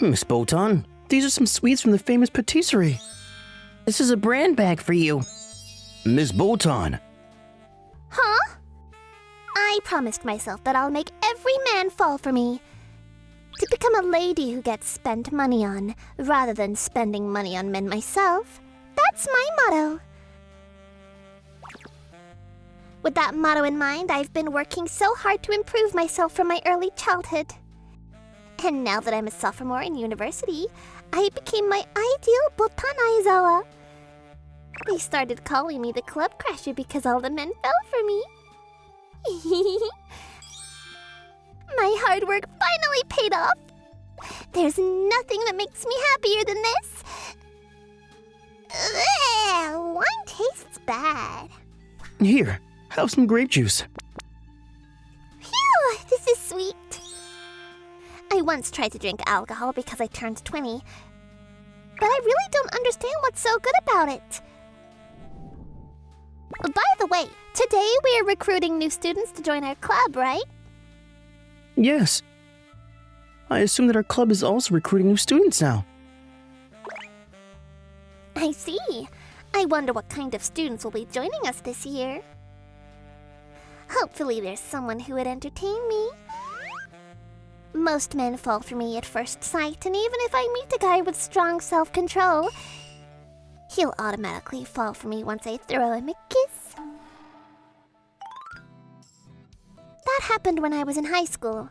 Miss Botan, these are some sweets from the famous patisserie. This is a brand bag for you. Miss Botan. Huh? I promised myself that I'll make every man fall for me. To become a lady who gets spent money on, rather than spending money on men myself. That's my motto. With that motto in mind, I've been working so hard to improve myself from my early childhood. And now that I'm a sophomore in university, I became my ideal Botanaizawa. They started calling me the club crasher because all the men fell for me. My hard work finally paid off. There's nothing that makes me happier than this. Ugh, wine tastes bad. Here, have some grape juice. Phew, this is sweet. I once tried to drink alcohol because I turned 20, but I really don't understand what's so good about it. By the way, today we are recruiting new students to join our club, right? Yes. I assume that our club is also recruiting new students now. I see. I wonder what kind of students will be joining us this year. Hopefully there's someone who would entertain me. Most men fall for me at first sight, and even if I meet a guy with strong self-control, he'll automatically fall for me once I throw him a kiss. That happened when I was in high school.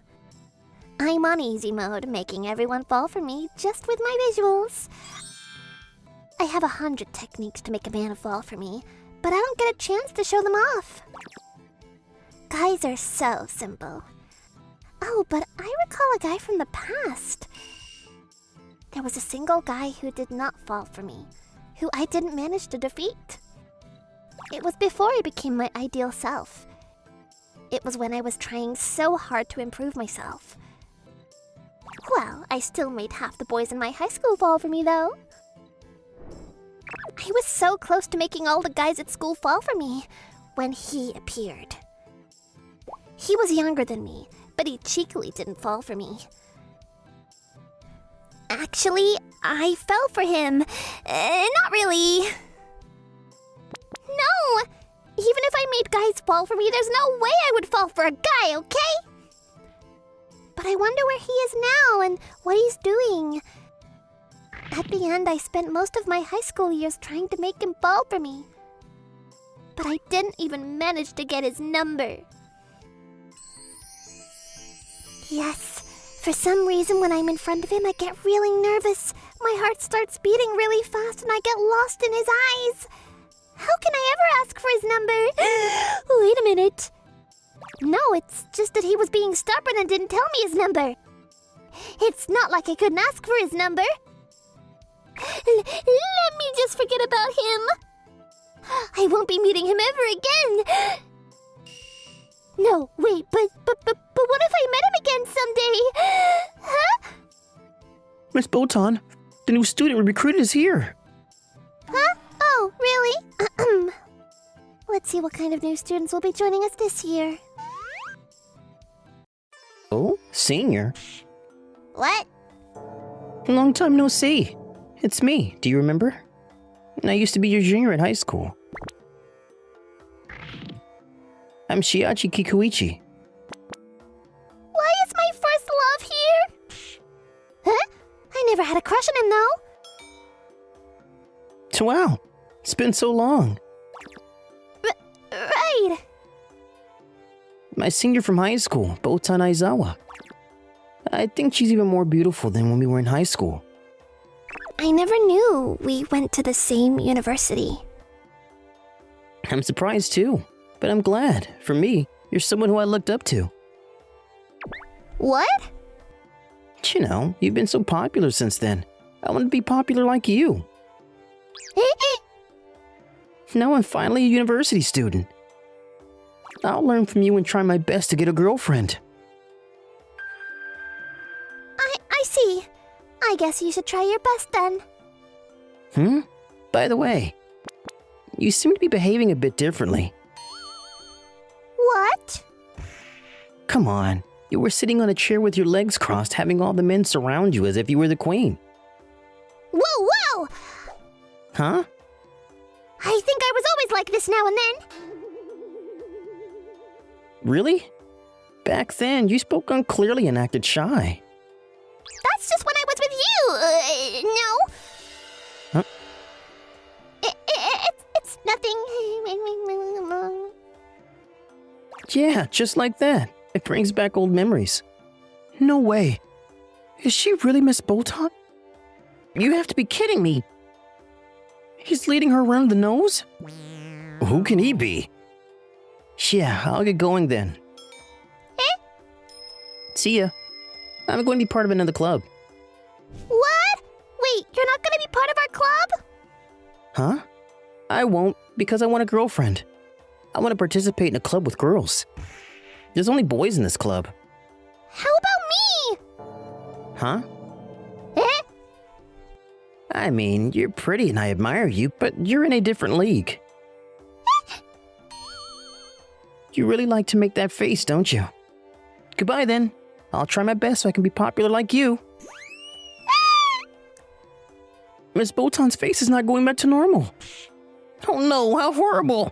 I'm on easy mode, making everyone fall for me just with my visuals. I have 100 techniques to make a man fall for me, but I don't get a chance to show them off. Guys are so simple. Oh, but I recall a guy from the past. There was a single guy who did not fall for me, who I didn't manage to defeat. It was before I became my ideal self. It was when I was trying so hard to improve myself. Well, I still made half the boys in my high school fall for me, though. I was so close to making all the guys at school fall for me when he appeared. He was younger than me, but he cheekily didn't fall for me. Actually, I fell for him. Not really. No! Even if I made guys fall for me, there's no way I would fall for a guy, okay? But I wonder where he is now and what he's doing. At the end, I spent most of my high school years trying to make him fall for me. But I didn't even manage to get his number. Yes, for some reason when I'm in front of him, I get really nervous. My heart starts beating really fast and I get lost in his eyes. How can I ever ask for his number? Wait a minute. No, it's just that he was being stubborn and didn't tell me his number. It's not like I couldn't ask for his number. Let me just forget about him. I won't be meeting him ever again. No, wait, but what if I met him again someday? Huh? Miss Botan, the new student we recruited is here. Huh? Oh, really? Let's see what kind of new students will be joining us this year. Oh, senior? What? Long time no see. It's me, do you remember? I used to be your junior at high school. I'm Shiachi Kikuichi. Why is my first love here? Huh? I never had a crush on him, though. Wow, it's been so long. Right. My senior from high school, Botan Aizawa. I think she's even more beautiful than when we were in high school. I never knew we went to the same university. I'm surprised too, but I'm glad. For me, you're someone who I looked up to. What? You know, you've been so popular since then. I want to be popular like you. Now I'm finally a university student. I'll learn from you and try my best to get a girlfriend. I see. I guess you should try your best then. By the way, you seem to be behaving a bit differently. What? Come on, You were sitting on a chair with your legs crossed, having all the men surround you as if you were the queen. Whoa, whoa! Huh? I think I was always like this now and then. Really? Back then, you spoke unclearly and acted shy. That's just when I was with you. No. Huh? It's nothing. Yeah, just like that. It brings back old memories. No way. Is she really Miss Botan? You have to be kidding me. He's leading her around the nose? Who can he be? Yeah, I'll get going then. See ya. I'm going to be part of another club. What? Wait, you're not going to be part of our club? Huh? I won't, because I want a girlfriend. I want to participate in a club with girls. There's only boys in this club. How about me? Huh? Eh? I mean, you're pretty and I admire you, but you're in a different league. You really like to make that face, don't you? Goodbye then. I'll try my best so I can be popular like you. Miss Botan's face is not going back to normal. Oh no, how horrible!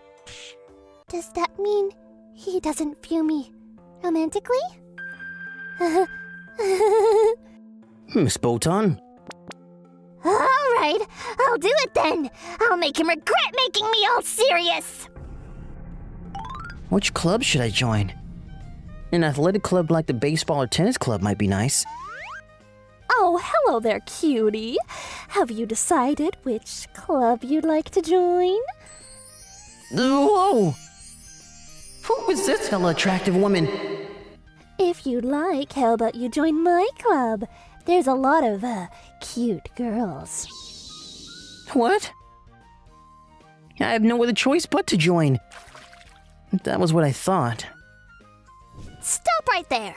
Does that mean he doesn't view me romantically? Miss Botan? Alright, I'll do it then. I'll make him regret making me all serious. Which club should I join? An athletic club like the baseball or tennis club might be nice. Oh, hello there, cutie. Have you decided which club you'd like to join? Whoa! Who is this hella attractive woman? If you'd like, how about you join my club? There's a lot of, cute girls. What? I have no other choice but to join. That was what I thought. Stop right there.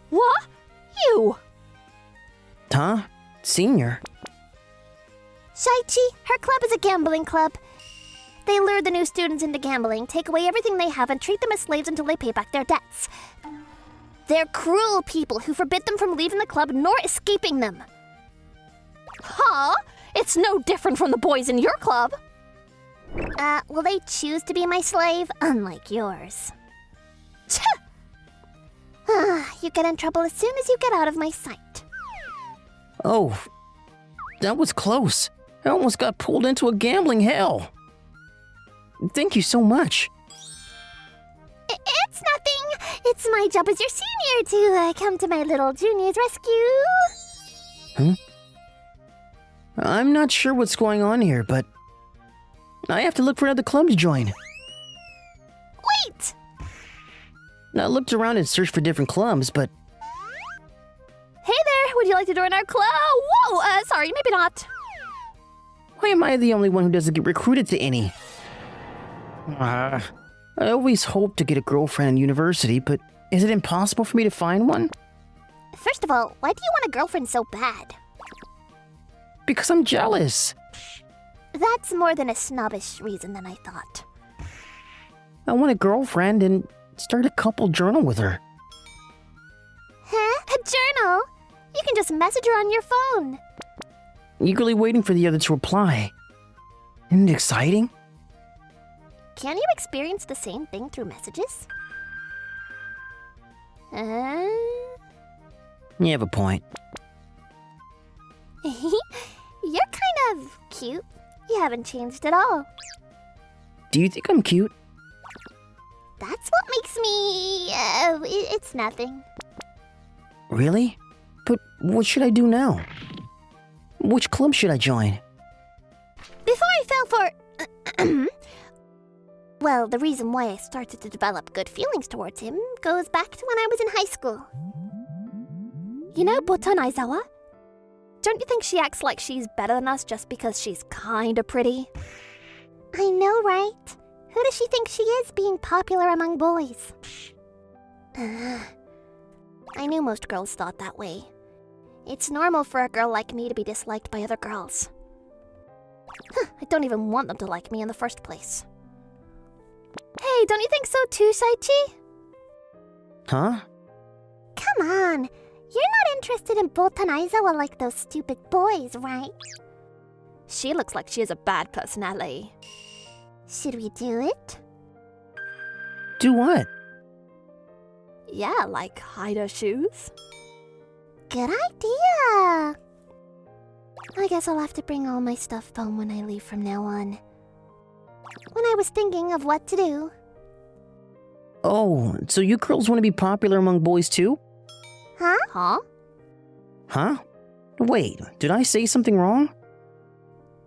What? You? Huh? Senior? Shaichi, her club is a gambling club. They lure the new students into gambling, take away everything they have, and treat them as slaves until they pay back their debts. They're cruel people who forbid them from leaving the club nor escaping them. Huh? It's no different from the boys in your club. Will they choose to be my slave? Unlike yours. You get in trouble as soon as you get out of my sight. Oh, that was close. I almost got pulled into a gambling hell. Thank you so much. It's nothing. It's my job as your senior to come to my little junior's rescue. Huh? I'm not sure what's going on here, but I have to look for another club to join. Wait! I looked around and searched for different clubs, but Hey there, would you like to join our club? Whoa, sorry, maybe not. why am I the only one who doesn't get recruited to any? I always hoped to get a girlfriend in university, but is it impossible for me to find one? First of all, why do you want a girlfriend so bad? Because I'm jealous. That's more than a snobbish reason than I thought. I want a girlfriend and start a couple journal with her. Huh? A journal? You can just message her on your phone. Eagerly waiting for the other to reply. Isn't it exciting? Can you experience the same thing through messages? You have a point. You're kind of cute. You haven't changed at all. Do you think I'm cute? That's what makes me... it's nothing. Really? But what should I do now? Which club should I join? Before I fell for... Well, the reason why I started to develop good feelings towards him goes back to when I was in high school. You know Botan Aizawa? Don't you think she acts like she's better than us just because she's kinda pretty? I know, right? Who does she think she is being popular among boys? I knew most girls thought that way. It's normal for a girl like me to be disliked by other girls. I don't even want them to like me in the first place. Hey, don't you think so too, Shaichi? Huh? Come on. You're not interested in Botan Aizawa like those stupid boys, right? She looks like she has a bad personality. Should we do it? Do what? Yeah, like hide her shoes. Good idea. I guess I'll have to bring all my stuff home when I leave from now on. When I was thinking of what to do. Oh, so you girls want to be popular among boys too? Huh? Huh? Huh? Wait, did I say something wrong?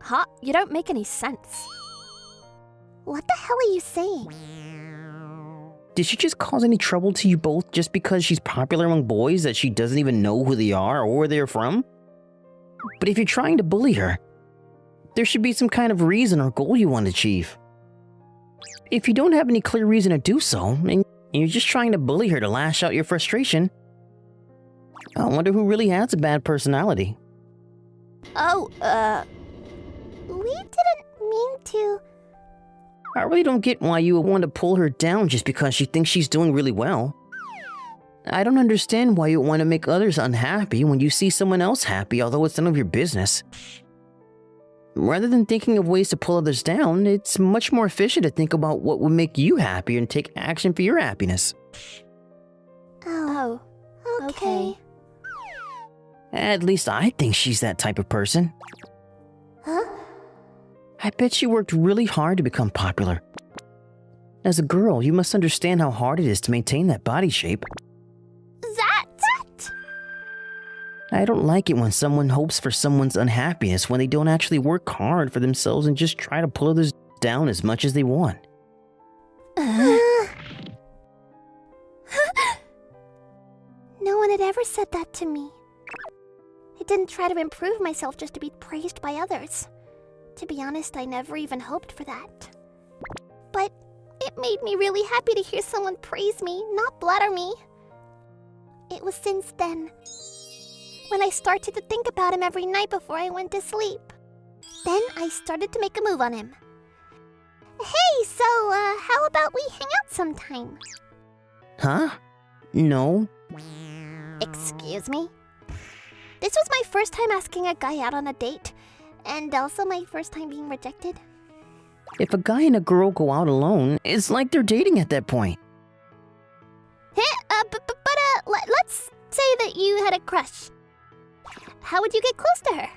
Huh? You don't make any sense. What the hell are you saying? Did she just cause any trouble to you both just because she's popular among boys that she doesn't even know who they are or where they're from? But if you're trying to bully her, there should be some kind of reason or goal you want to achieve. If you don't have any clear reason to do so, and you're just trying to bully her to lash out your frustration, I wonder who really has a bad personality. Oh, We didn't mean to. I really don't get why you would want to pull her down just because she thinks she's doing really well. I don't understand why you want to make others unhappy when you see someone else happy, although it's none of your business. Rather than thinking of ways to pull others down, it's much more efficient to think about what would make you happy and take action for your happiness. Oh, okay. At least I think she's that type of person. Huh? I bet she worked really hard to become popular. As a girl, you must understand how hard it is to maintain that body shape. That? I don't like it when someone hopes for someone's unhappiness when they don't actually work hard for themselves and just try to pull others down as much as they want. No one had ever said that to me. I didn't try to improve myself just to be praised by others. To be honest, I never even hoped for that. But it made me really happy to hear someone praise me, not flatter me. It was since then, when I started to think about him every night before I went to sleep. Then I started to make a move on him. Hey, so, how about we hang out sometime? Huh? No. Excuse me? This was my first time asking a guy out on a date, and also my first time being rejected. If a guy and a girl go out alone, it's like they're dating at that point. Let's say that you had a crush. How would you get close to her?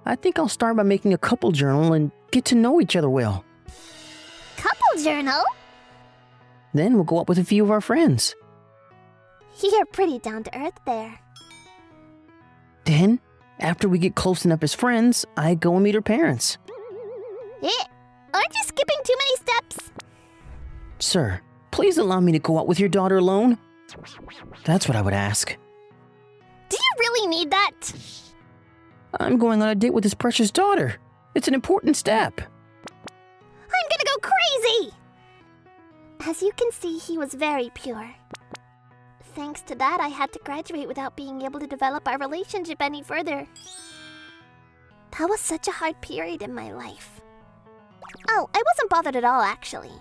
I think I'll start by making a couple journal and get to know each other well. Couple journal? Then we'll go out with a few of our friends. You're pretty down to earth there. Then, after we get close enough as friends, I go and meet her parents. Aren't you skipping too many steps? Sir, please allow me to go out with your daughter alone. That's what I would ask. Do you really need that? I'm going on a date with his precious daughter. It's an important step. I'm gonna go crazy! As you can see, he was very pure. Thanks to that, I had to graduate without being able to develop our relationship any further. That was such a hard period in my life. Oh, I wasn't bothered at all, actually.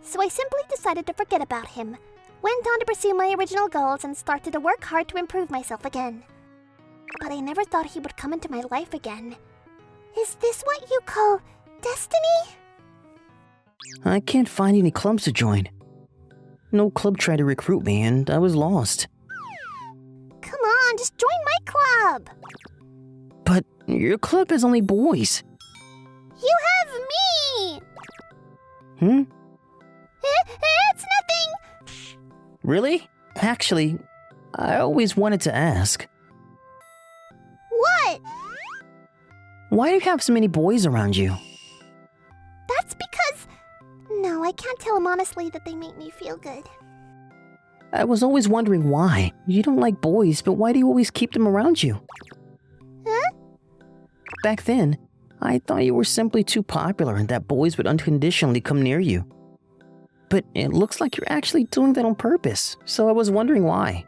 So I simply decided to forget about him, went on to pursue my original goals, and started to work hard to improve myself again. But I never thought he would come into my life again. Is this what you call destiny? I can't find any clubs to join. No club tried to recruit me, and I was lost. Come on, just join my club! But your club has only boys. You have me! It's nothing! Really? Actually, I always wanted to ask. What? Why do you have so many boys around you? That's because... No, I can't tell him honestly that they make me feel good. I was always wondering why. You don't like boys, but why do you always keep them around you? Huh? Back then, I thought you were simply too popular and that boys would unconditionally come near you. But it looks like you're actually doing that on purpose, so I was wondering why.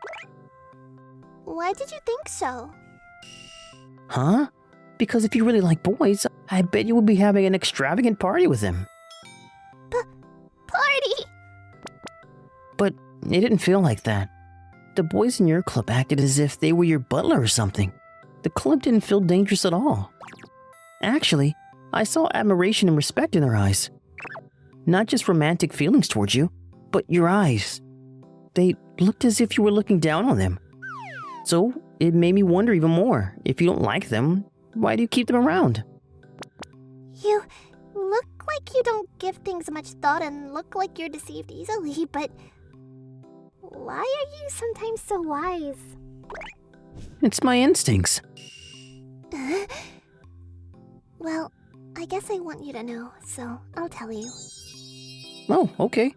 Why did you think so? Huh? Because if you really like boys, I bet you would be having an extravagant party with them. Party? But it didn't feel like that. the boys in your club acted as if they were your butler or something. The club didn't feel dangerous at all. Actually, I saw admiration and respect in their eyes. Not just romantic feelings towards you, but your eyes. They looked as if you were looking down on them. So, it made me wonder even more. If you don't like them, why do you keep them around? You look like you don't give things much thought and look like you're deceived easily, but why are you sometimes so wise? It's my instincts. Well, I guess I want you to know, so I'll tell you. Oh, okay.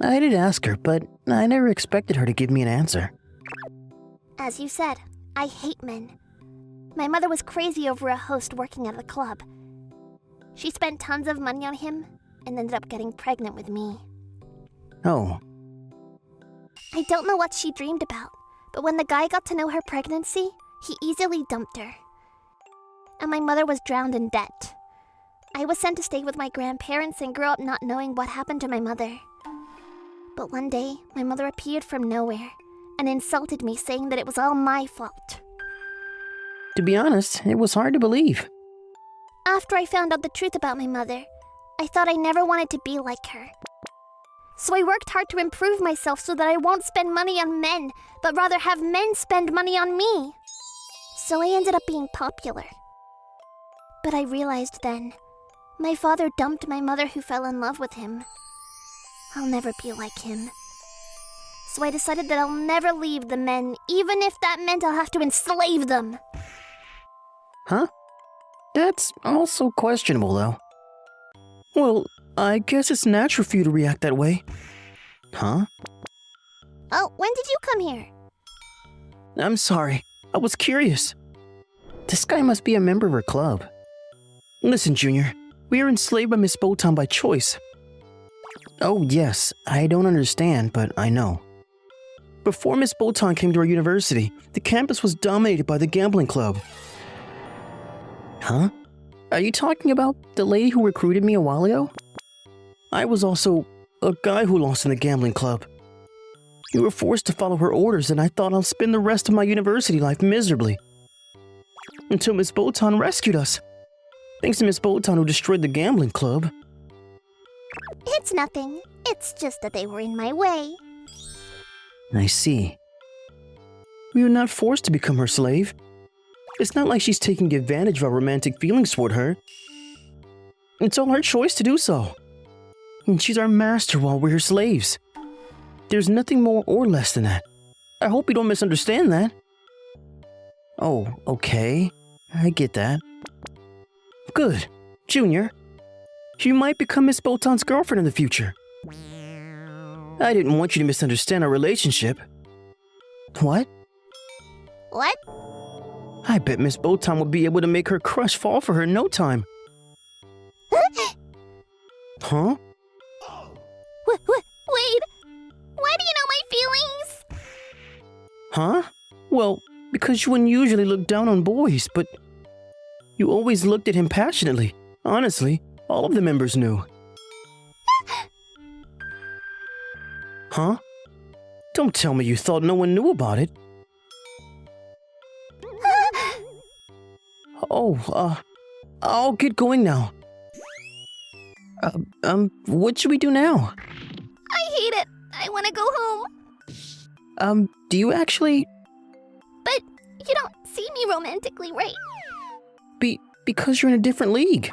I did ask her, but I never expected her to give me an answer. As you said, I hate men. My mother was crazy over a host working at the club. She spent tons of money on him and ended up getting pregnant with me. Oh. I don't know what she dreamed about, but when the guy got to know her pregnancy, he easily dumped her. And my mother was drowned in debt. I was sent to stay with my grandparents and grew up not knowing what happened to my mother. But one day, my mother appeared from nowhere and insulted me, saying that it was all my fault. To be honest, it was hard to believe. After I found out the truth about my mother, I thought I never wanted to be like her. So I worked hard to improve myself so that I won't spend money on men, but rather have men spend money on me. So I ended up being popular. But I realized then, my father dumped my mother who fell in love with him. I'll never be like him. So I decided that I'll never leave the men, even if that meant I'll have to enslave them. Huh? That's also questionable, though. Well, I guess it's natural for you to react that way. Huh? Oh, when did you come here? I'm sorry. I was curious. This guy must be a member of her club. Listen, Junior. We are enslaved by Miss Botan by choice. Oh, yes. I don't understand, but I know. Before Miss Botan came to our university, the campus was dominated by the gambling club. Huh? Are you talking about the lady who recruited me a while ago? I was also a guy who lost in the gambling club. We were forced to follow her orders, and I thought I'll spend the rest of my university life miserably. Until Miss Botan rescued us. Thanks to Miss Botan who destroyed the gambling club. It's nothing. It's just that they were in my way. I see. We were not forced to become her slave. It's not like she's taking advantage of our romantic feelings toward her. It's all her choice to do so. And she's our master while we're her slaves. There's nothing more or less than that. I hope you don't misunderstand that. Oh, okay. I get that. Good. Junior, you might become Miss Botan's girlfriend in the future. I didn't want you to misunderstand our relationship. What? What? I bet Miss Botan would be able to make her crush fall for her in no time. Huh? Wait. Why do you know my feelings? Huh? Well, because you wouldn't usually look down on boys, but you always looked at him passionately. Honestly, all of the members knew. Huh? Don't tell me you thought no one knew about it. Oh, I'll get going now. What should we do now? I hate it. I want to go home. Do you actually? But you don't see me romantically, right? Because you're in a different league.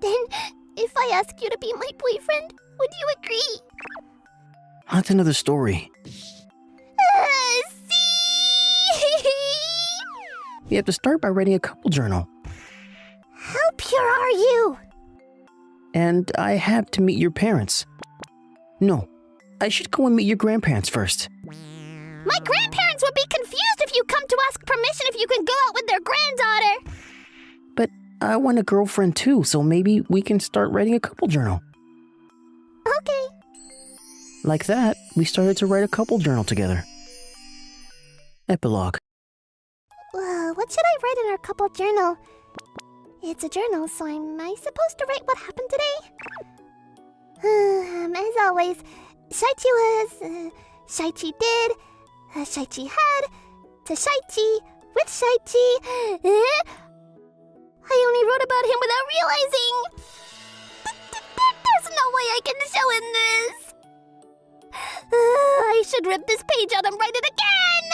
Then, if I ask you to be my boyfriend, would you agree? That's another story. See? You have to start by writing a couple journal. How pure are you? And I have to meet your parents. No, I should go and meet your grandparents first. My grandparents would be confused if you come to ask permission if you can go out with their granddaughter. But I want a girlfriend too, so maybe we can start writing a couple journal. Okay. Like that, we started to write a couple journal together. Epilogue. What should I write in our couple journal? It's a journal, so am I supposed to write what happened today? As always, Shaichi was Shai-Chi did, Shai-Chi had, to Shai-Chi, with Shai-Chi. I only wrote about him without realizing. There's no way I can show him this. I should rip this page out and write it again.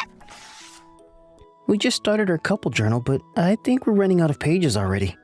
We just started our couple journal, but I think we're running out of pages already.